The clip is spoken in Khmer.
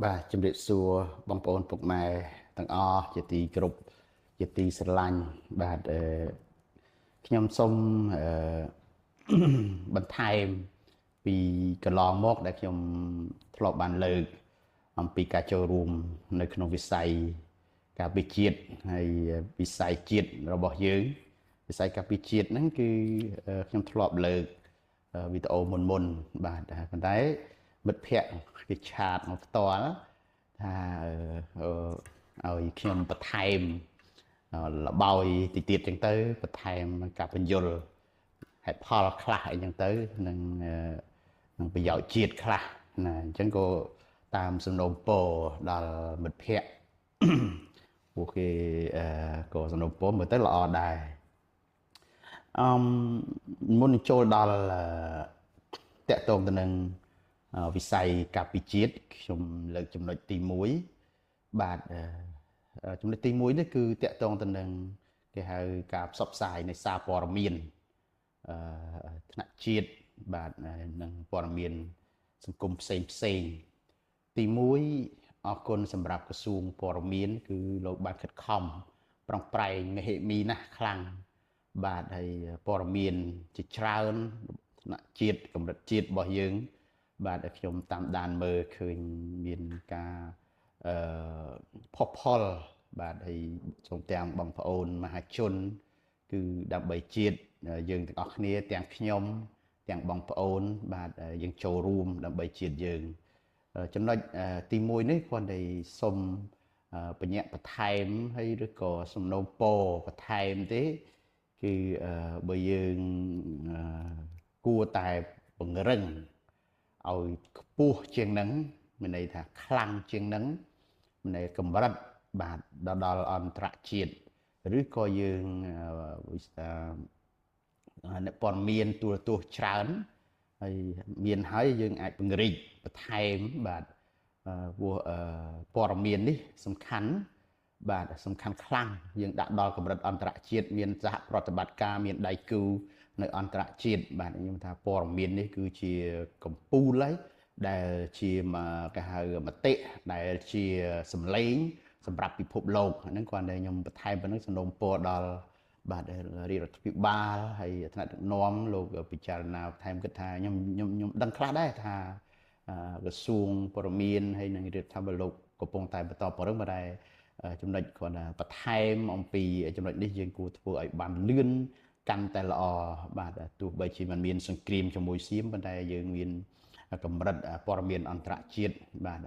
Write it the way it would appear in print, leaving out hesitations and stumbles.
បាទជំរាបសួរបងប្អូនពុកម៉ែទាំងអស់ជាទីគោរពជាទីស្រឡាញ់បាទខ្ញុំសូមបន្ថែមពីកន្លងមកដែលខ្ញុំធ្លាប់បានលើកអំពីការចូលរួមនៅក្នុងវិស័យការពារជាតិហើយវិស័យជាតិរបស់យើងវិស័យការពារជាតិហ្នឹងគឺខ្ញុំធ្លាប់លើកវីដេអូមុនបាទប៉ុន្តែមិត្តភ័ក្តិគេឆាតមកផ្ទាល់ថាឲ្យខ្ញុំបន្ថែមលបោយតិចទៀតចឹងទៅបន្ថែមការបញ្យលហេតុផលខ្លះអីចឹងទៅនឹងប្រយោជន៍ជាតិខ្លះណាអញ្ចឹងក៏តាមសំណូមពរដល់មិត្តភ័ក្តិពួកគេក៏សំណូមពរមើលទៅល្អដែរមុននឹងចូលដល់តកតងទៅនឹងវិស័យការពារជាតិខ្ញុំលើកចំណុចទី1បាទចំណុចទី1នេះគឺតកតងទៅនឹងគេហៅការផ្សព្វផ្សាយនៃសារព័ត៌មានថ្នាក់ជាតិបាទនិងព័ត៌មានសង្គមផ្សេងទី1អរគុណសម្រាប់ក្រសួងព័ត៌មានគឺលោកបានខិតខំប្រឹងប្រែងមហិមីណាស់ខ្លាំងបាទហើយព័ត៌មានជាច្រើនថ្នាក់ជាតិកម្រិតជាតិរបស់យើងបាទខ្ញុំតាមដានមើលឃើញមានការផុសផុលបាទហើយសូមទាំងបងប្អូនមហាជនគឺដើម្បីជាតិយើងទាំងអស់គ្នាទាំងខ្ញុំទាំងបងប្អូនបាទយើងចូលរួមដើម្បីជាតិយើងចំណុចទី1នេះគាត់តែសូមបញ្ញាក់បន្ថែមហើយឬក៏សំណូមពរបន្ថែមទេគឺបើយើងគួរតែពង្រឹងឲ្យខ្ពស់ជាងនឹងមានន័យថាខ្លាំងជាងនឹងមានន័យកម្រិតបាទដល់អន្តរជាតិឬក៏យើងអ្នកព័ត៌មានទូរទស្សន៍ច្រើនហើយមានហើយយើងអាចពង្រីកបន្ថែមបាទព័ត៌មាននេះសំខាន់បាទសំខាន់ខ្លាំងយើងដាក់ដល់កម្រិតអន្តរជាតិមានសហប្រតិបត្តិការមានដៃគូនៅអន្តរជាតិបាទខ្ញុំថាព័ត៌មាននេះគឺជាកម្ពូលហើយដែលជាគេហៅមតិដែលជាសម្លេងសម្រាប់ពិភពលោកហ្នឹងគាត់តែខ្ញុំបន្ថែមប៉ុណ្្នឹងសំណូមពរដល់បាទរាជរដ្ឋាភិបាលហើយថ្នាក់ដឹកនាំលោកពិចារណាបន្ថែមគិតថាខ្ញុំដឹងខ្លះដែរថាក្រសួងព័ត៌មានហើយនិងរដ្ឋាភិបាលលោកកំពុងតែបន្តពង្រឹងតែចំណុចគាត់ថាបន្ថែមអំពីចំណុចនេះយើងគួរធ្វើឲ្យបានលឿនកាន់តែល្អបាទទោះបីជាมันមានសង្គ្រាមជាមួយសៀមប៉ុន្តែយើងមានកម្រិតព័ត៌មានអន្តរជាតិបាទ